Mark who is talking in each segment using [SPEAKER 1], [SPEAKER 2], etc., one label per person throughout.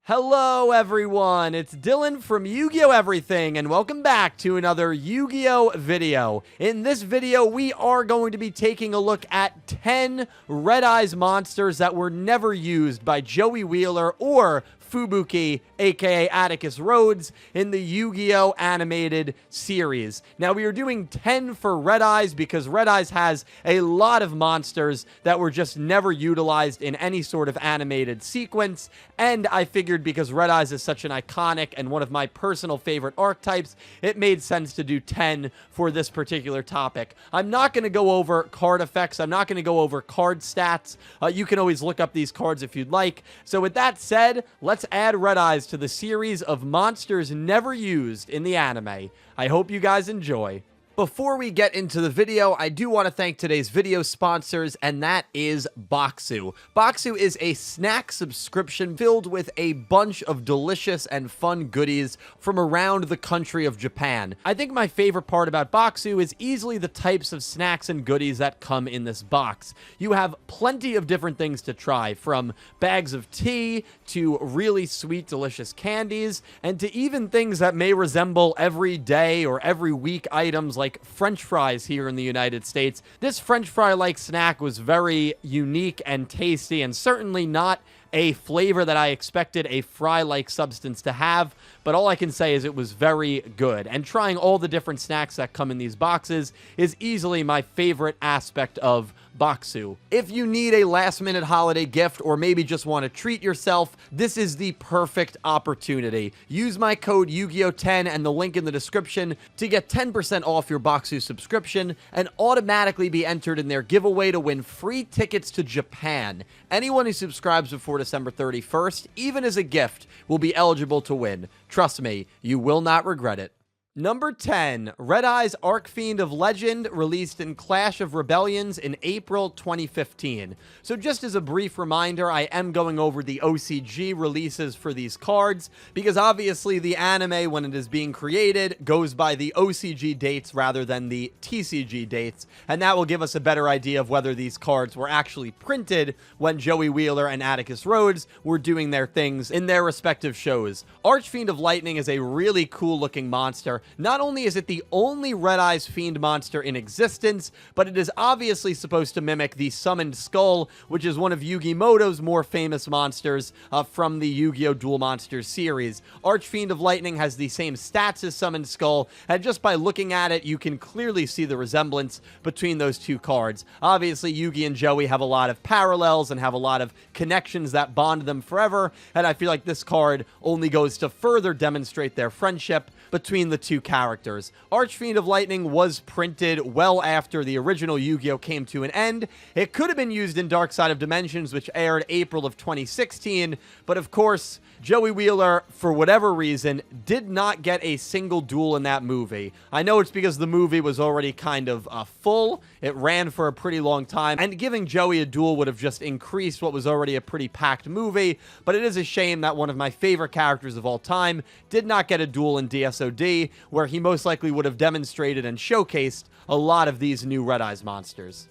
[SPEAKER 1] Hello everyone, it's Dylan from Yugioh Everything, and welcome back to another Yu-Gi-Oh video. In this video, we are going to be taking a look at 10 RedEyes monsters that were never used by Joey Wheeler or Fubuki, aka Atticus Rhodes, in the Yu-Gi-Oh animated series. Now, we are doing 10 for RedEyes because RedEyes has a lot of monsters that were just never utilized in any sort of animated sequence, and I figured because RedEyes is such an iconic and one of my personal favorite archetypes, it made sense to do 10 for this particular topic. I'm not going to go over card effects. I'm not going to go over card stats. You can always look up these cards if you'd like. So with that said, let's add RedEyes to the series of monsters never used in the anime. I hope you guys enjoy. Before we get into the video, I do want to thank today's video sponsors, and that is Bokksu. Bokksu is a snack subscription filled with a bunch of delicious and fun goodies from around the country of Japan. I think my favorite part about Bokksu is easily the types of snacks and goodies that come in this box. You have plenty of different things to try, from bags of tea to really sweet, delicious candies, and to even things that may resemble everyday or every week items like French fries here in the United States. This French fry-like snack was very unique and tasty, and certainly not a flavor that I expected a fry-like substance to have, but all I can say is it was very good. And trying all the different snacks that come in these boxes is easily my favorite aspect of Bokksu. If you need a last-minute holiday gift or maybe just want to treat yourself, this is the perfect opportunity. Use my code Yugioh10 and the link in the description to get 10% off your Bokksu subscription and automatically be entered in their giveaway to win free tickets to Japan. Anyone who subscribes before December 31st, even as a gift, will be eligible to win. Trust me, you will not regret it. Number 10, RedEyes Fiend of Legend, released in Clash of Rebellions in April 2015. So just as a brief reminder, I am going over the OCG releases for these cards, because obviously the anime, when it is being created, goes by the OCG dates rather than the TCG dates, and that will give us a better idea of whether these cards were actually printed when Joey Wheeler and Atticus Rhodes were doing their things in their respective shows. Fiend of Lightning is a really cool looking monster. Not only is it the only RedEyes Fiend monster in existence, but it is obviously supposed to mimic the Summoned Skull, which is one of Yugimoto's more famous monsters from the Yu-Gi-Oh! Duel Monsters series. Fiend of Lightning has the same stats as Summoned Skull, and just by looking at it, you can clearly see the resemblance between those two cards. Obviously, Yugi and Joey have a lot of parallels and have a lot of connections that bond them forever, and I feel like this card only goes to further demonstrate their friendship between the two characters. Fiend of Lightning was printed well after the original Yu-Gi-Oh! Came to an end. It could have been used in Dark Side of Dimensions, which aired April of 2016, but of course, Joey Wheeler, for whatever reason, did not get a single duel in that movie. I know it's because the movie was already kind of full. It ran for a pretty long time, and giving Joey a duel would have just increased what was already a pretty packed movie, but it is a shame that one of my favorite characters of all time did not get a duel in DSOD, where he most likely would have demonstrated and showcased a lot of these new RedEyes monsters.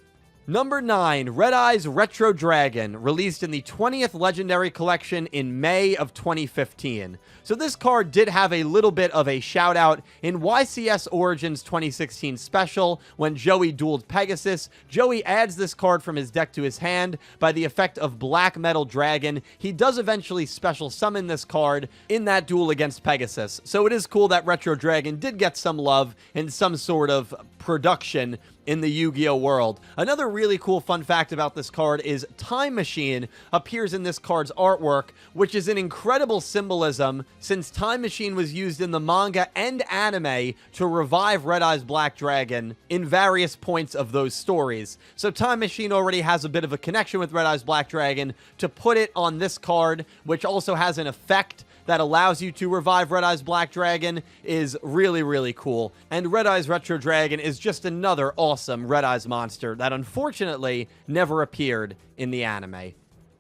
[SPEAKER 1] Number 9, RedEyes Retro Dragon, released in the 20th Legendary Collection in May of 2015. So this card did have a little bit of a shout out in YCS Origins 2016 special when Joey dueled Pegasus. Joey adds this card from his deck to his hand by the effect of Black Metal Dragon. He does eventually special summon this card in that duel against Pegasus. So it is cool that Retro Dragon did get some love in some sort of production in the Yu-Gi-Oh! World. Another really cool fun fact about this card is Time Machine appears in this card's artwork, which is an incredible symbolism since Time Machine was used in the manga and anime to revive RedEyes Black Dragon in various points of those stories. So Time Machine already has a bit of a connection with RedEyes Black Dragon. To put it on this card, which also has an effect that allows you to revive RedEyes Black Dragon, is really, really cool. And RedEyes Retro Dragon is just another awesome RedEyes monster that unfortunately never appeared in the anime.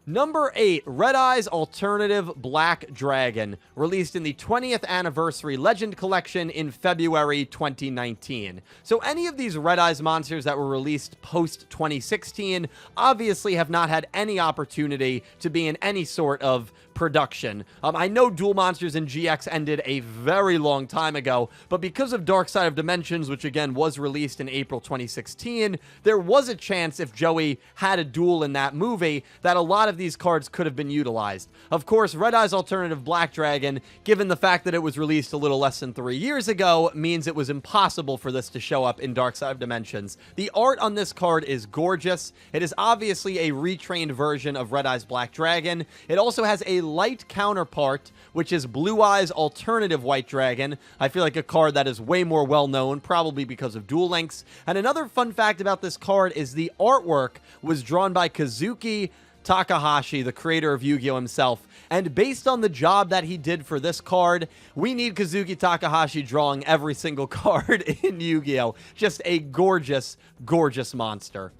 [SPEAKER 1] Number 8, RedEyes Alternative Black Dragon, released in the 20th Anniversary Legend Collection in February 2019. So any of these RedEyes monsters that were released post-2016 obviously have not had any opportunity to be in any sort of production. I know Duel Monsters and GX ended a very long time ago, but because of Dark Side of Dimensions, which again was released in April 2016, there was a chance if Joey had a duel in that movie that a lot of these cards could have been utilized. Of course, RedEyes Alternative Black Dragon, given the fact that it was released a little less than 3 years ago, means it was impossible for this to show up in Dark Side of Dimensions. The art on this card is gorgeous. It is obviously a retrained version of RedEyes Black Dragon. It also has a light counterpart, which is Blue Eyes Alternative White Dragon. I feel like a card that is way more well-known, probably because of Duel Links. And another fun fact about this card is the artwork was drawn by Kazuki Takahashi, the creator of Yu-Gi-Oh! Himself. And based on the job that he did for this card, we need Kazuki Takahashi drawing every single card in Yu-Gi-Oh! Just a gorgeous, gorgeous monster.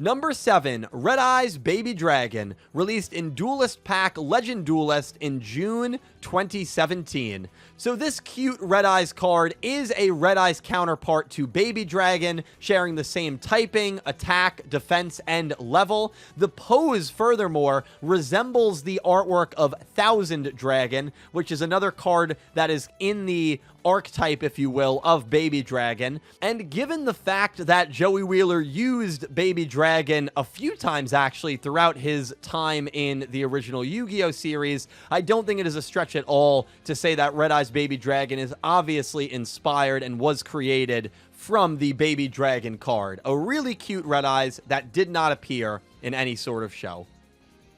[SPEAKER 1] Number 7, RedEyes Baby Dragon, released in Duelist Pack Legend Duelist in June 2017. So this cute RedEyes card is a RedEyes counterpart to Baby Dragon, sharing the same typing, attack, defense, and level. The pose, furthermore, resembles the artwork of Thousand Dragon, which is another card that is in the archetype, if you will, of Baby Dragon. And given the fact that Joey Wheeler used Baby Dragon a few times, actually, throughout his time in the original Yu-Gi-Oh! Series, I don't think it is a stretch at all to say that RedEyes Baby Dragon is obviously inspired and was created from the Baby Dragon card. A really cute RedEyes that did not appear in any sort of show.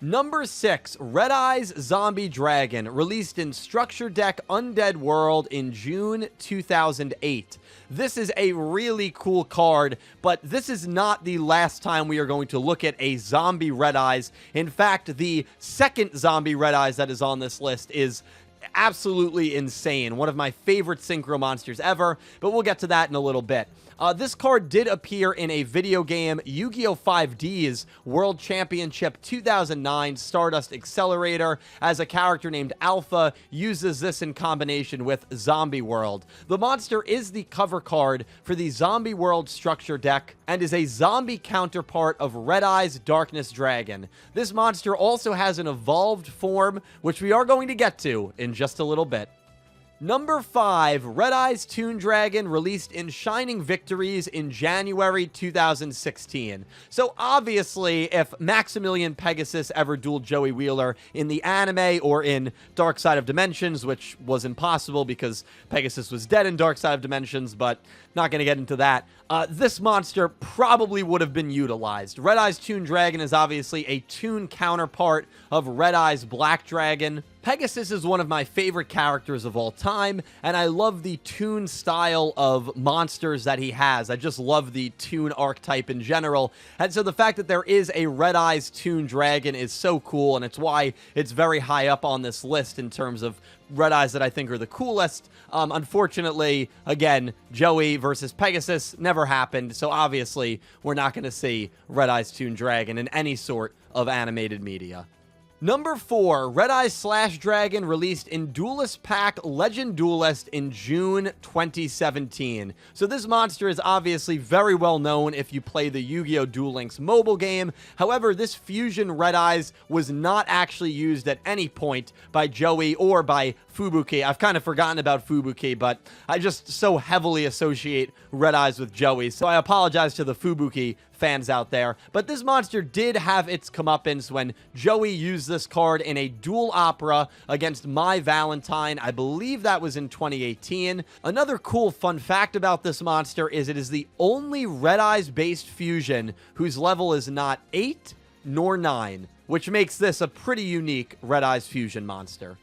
[SPEAKER 1] Number 6, RedEyes Zombie Dragon, released in Structure Deck Undead World in June 2008. This is a really cool card, but this is not the last time we are going to look at a zombie RedEyes. In fact, the second zombie RedEyes that is on this list is absolutely insane. One of my favorite synchro monsters ever, but we'll get to that in a little bit. This card did appear in a video game, Yu-Gi-Oh! 5D's World Championship 2009 Stardust Accelerator, as a character named Alpha uses this in combination with Zombie World. The monster is the cover card for the Zombie World structure deck and is a zombie counterpart of RedEyes Darkness Dragon. This monster also has an evolved form, which we are going to get to in just a little bit. Number 5, RedEyes Toon Dragon, released in Shining Victories in January 2016. So obviously, if Maximilian Pegasus ever dueled Joey Wheeler in the anime or in Dark Side of Dimensions, which was impossible because Pegasus was dead in Dark Side of Dimensions, but not going to get into that, this monster probably would have been utilized. RedEyes Toon Dragon is obviously a Toon counterpart of RedEyes Black Dragon. Pegasus is one of my favorite characters of all time, and I love the Toon style of monsters that he has. I just love the Toon archetype in general, and so the fact that there is a RedEyes Toon Dragon is so cool, and it's why it's very high up on this list in terms of RedEyes that I think are the coolest. Unfortunately, again, Joey versus Pegasus never happened, so obviously we're not going to see RedEyes Toon Dragon in any sort of animated media. Number 4, RedEyes Slash Dragon, released in Duelist Pack Legend Duelist in June 2017. So this monster is obviously very well known if you play the Yu-Gi-Oh! Duel Links mobile game. However, this fusion RedEyes was not actually used at any point by Joey or by Fubuki. I've kind of forgotten about Fubuki, but I just so heavily associate RedEyes with Joey, so I apologize to the Fubuki fans out there. But this monster did have its comeuppance when Joey used this card in a dual opera against My Valentine. I believe that was in 2018. Another cool fun fact about this monster is it is the only RedEyes based fusion whose level is not 8 nor 9, which makes this a pretty unique RedEyes fusion monster.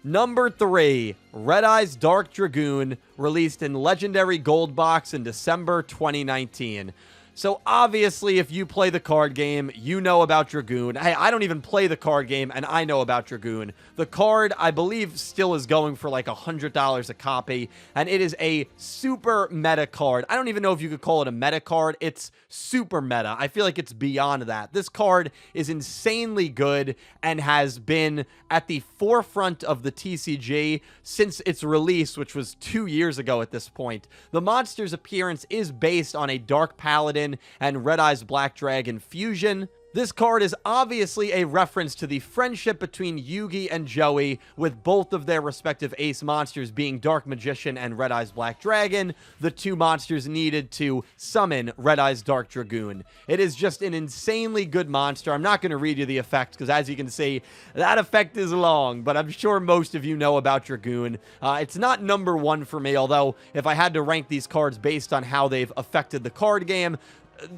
[SPEAKER 1] Number 3, RedEyes Dark Dragoon, released in Legendary Gold Box in December 2019. So obviously, if you play the card game, you know about Dragoon. Hey, I don't even play the card game, and I know about Dragoon. The card, I believe, still is going for like $100 a copy, and it is a super meta card. I don't even know if you could call it a meta card. It's super meta. I feel like it's beyond that. This card is insanely good and has been at the forefront of the TCG since its release, which was 2 years ago at this point. The monster's appearance is based on a Dark Paladin and RedEyes Black Dragon fusion. This card is obviously a reference to the friendship between Yugi and Joey, with both of their respective ace monsters being Dark Magician and RedEyes Black Dragon, the two monsters needed to summon RedEyes Dark Dragoon. It is just an insanely good monster. I'm not going to read you the effect, because as you can see, that effect is long, but I'm sure most of you know about Dragoon. It's not number one for me, although if I had to rank these cards based on how they've affected the card game,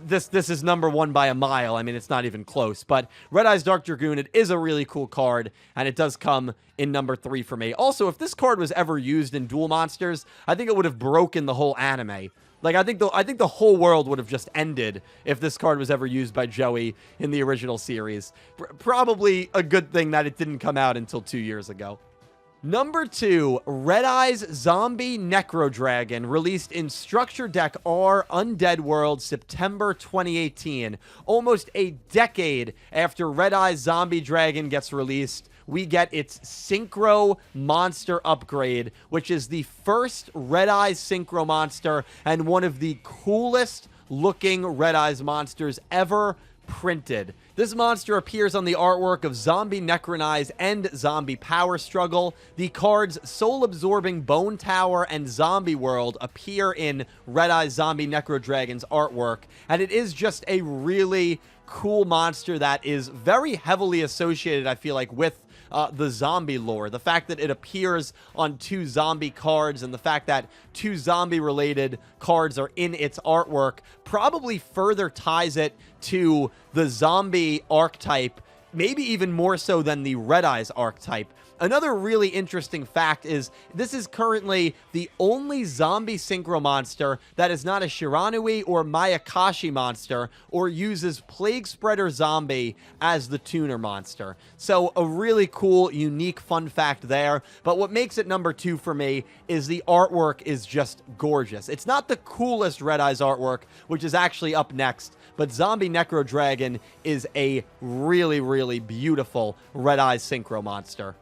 [SPEAKER 1] this is number one by a mile. I mean, it's not even close. But RedEyes Dark Dragoon, it is a really cool card, and it does come in number 3 for me. Also, if this card was ever used in Duel Monsters, I think it would have broken the whole anime. Like, I think the whole world would have just ended if this card was ever used by Joey in the original series. Probably a good thing that it didn't come out until 2 years ago. Number 2, RedEyes Zombie Necrodragon, released in Structure Deck R Undead World, September 2018. Almost a decade after RedEyes Zombie Dragon gets released, we get its Synchro Monster upgrade, which is the first RedEyes Synchro Monster and one of the coolest looking RedEyes monsters ever printed. This monster appears on the artwork of Zombie Necronize and Zombie Power Struggle. The cards Soul Absorbing Bone Tower and Zombie World appear in RedEyes Zombie Necrodragon's artwork, and it is just a really cool monster that is very heavily associated, I feel like, with the zombie lore. The fact that it appears on 2 zombie cards and the fact that 2 zombie-related cards are in its artwork probably further ties it to the zombie archetype, maybe even more so than the RedEyes archetype. Another really interesting fact is this is currently the only zombie synchro monster that is not a Shiranui or Mayakashi monster or uses Plague Spreader Zombie as the tuner monster. So a really cool, unique fun fact there. But what makes it number 2 for me is the artwork is just gorgeous. It's not the coolest RedEyes artwork, which is actually up next, but Zombie Necrodragon is a really, really beautiful RedEyes synchro monster.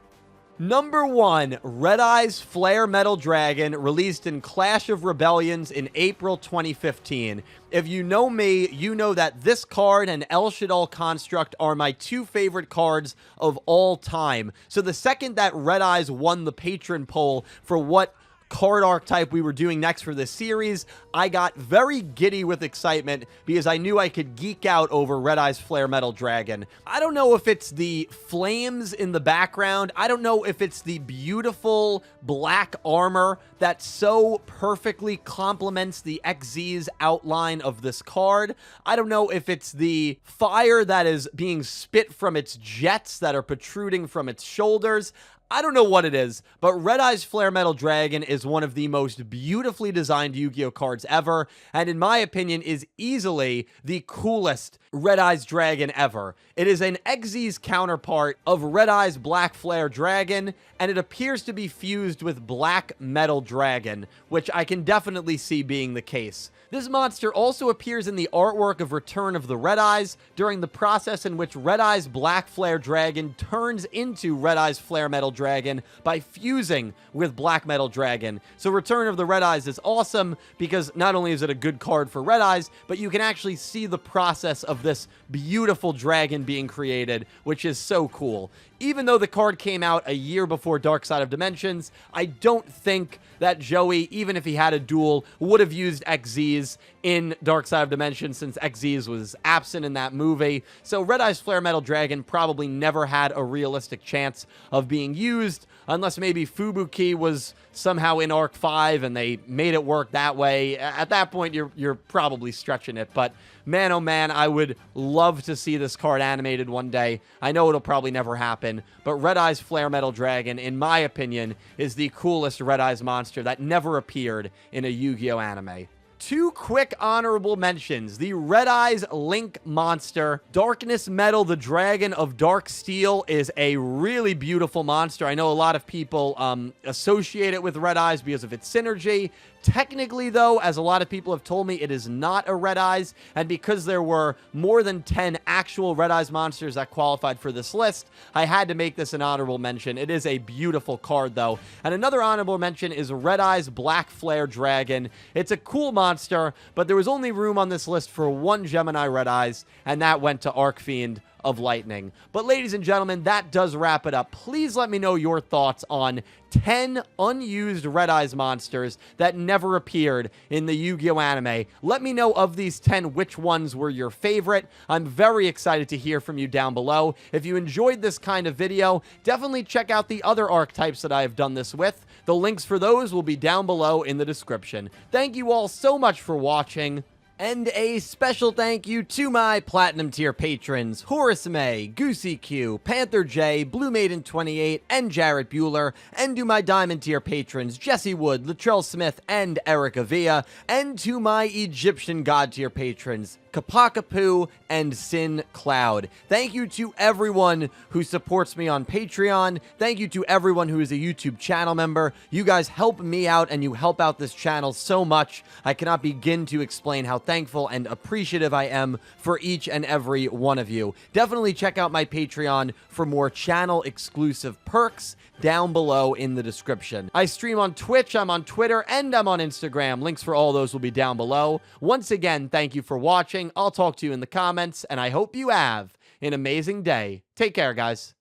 [SPEAKER 1] Number 1, RedEyes Flare Metal Dragon, released in Clash of Rebellions in April 2015. If you know me, you know that this card and El Shaddoll Construct are my 2 favorite cards of all time. So the second that RedEyes won the patron poll for what card archetype we were doing next for this series, I got very giddy with excitement because I knew I could geek out over RedEyes Flare Metal Dragon. I don't know if it's the flames in the background. I don't know if it's the beautiful black armor that so perfectly complements the XZ's outline of this card. I don't know if it's the fire that is being spit from its jets that are protruding from its shoulders. I don't know what it is, but RedEyes Flare Metal Dragon is one of the most beautifully designed Yu-Gi-Oh cards ever, and in my opinion is easily the coolest RedEyes Dragon ever. It is an XZ's counterpart of RedEyes Black Flare Dragon, and it appears to be fused with Black Metal Dragon, which I can definitely see being the case. This monster also appears in the artwork of Return of the RedEyes during the process in which RedEyes Black Flare Dragon turns into RedEyes Flare Metal Dragon by fusing with Black Metal Dragon. So Return of the RedEyes is awesome because not only is it a good card for RedEyes, but you can actually see the process of this beautiful dragon being created, which is so cool. Even though the card came out a year before Dark Side of Dimensions, I don't think that Joey, even if he had a duel, would have used XZ's in Dark Side of Dimensions since XZ's was absent in that movie. So RedEyes Flare Metal Dragon probably never had a realistic chance of being used, unless maybe Fubuki was somehow in Arc 5 and they made it work that way. At that point, you're probably stretching it. But man, oh man, I would love to see this card animated one day. I know it'll probably never happen, but RedEyes Flare Metal Dragon, in my opinion, is the coolest RedEyes monster that never appeared in a Yu-Gi-Oh anime. 2 quick honorable mentions. The RedEyes Link monster. Darkness Metal, the Dragon of Dark Steel, is a really beautiful monster. I know a lot of people associate it with RedEyes because of its synergy. Technically, though, as a lot of people have told me, it is not a RedEyes, and because there were more than 10 actual RedEyes monsters that qualified for this list, I had to make this an honorable mention. It is a beautiful card, though. And another honorable mention is RedEyes Black Flare Dragon. It's a cool monster. monster, but there was only room on this list for one Gemini Red Eyes, and that went to Arc Fiend of Lightning. But ladies and gentlemen, that does wrap it up. Please let me know your thoughts on 10 unused Red Eyes monsters that never appeared in the Yu-Gi-Oh anime. Let me know of these 10 which ones were your favorite. I'm very excited to hear from you down below. If you enjoyed this kind of video, definitely check out the other archetypes that I have done this with. The links for those will be down below in the description. Thank you all so much for watching. And a special thank you to my Platinum tier patrons, Horace Maye, Goosey Q, Panther J, Blue Maiden 28, and Jarrett Buller, and to my Diamond tier patrons, Jesse Wood, Latrell Smith, and Erick Avila, and to my Egyptian God tier patrons, Ccapacappuuu and Syn Cloud. Thank you to everyone who supports me on Patreon. Thank you to everyone who is a YouTube channel member. You guys help me out and you help out this channel so much. I cannot begin to explain how thankful and appreciative I am for each and every one of you. Definitely check out my Patreon for more channel exclusive perks down below in the description. I stream on Twitch, I'm on Twitter, and I'm on Instagram. Links for all those will be down below. Once again, thank you for watching. I'll talk to you in the comments, and I hope you have an amazing day. Take care, guys.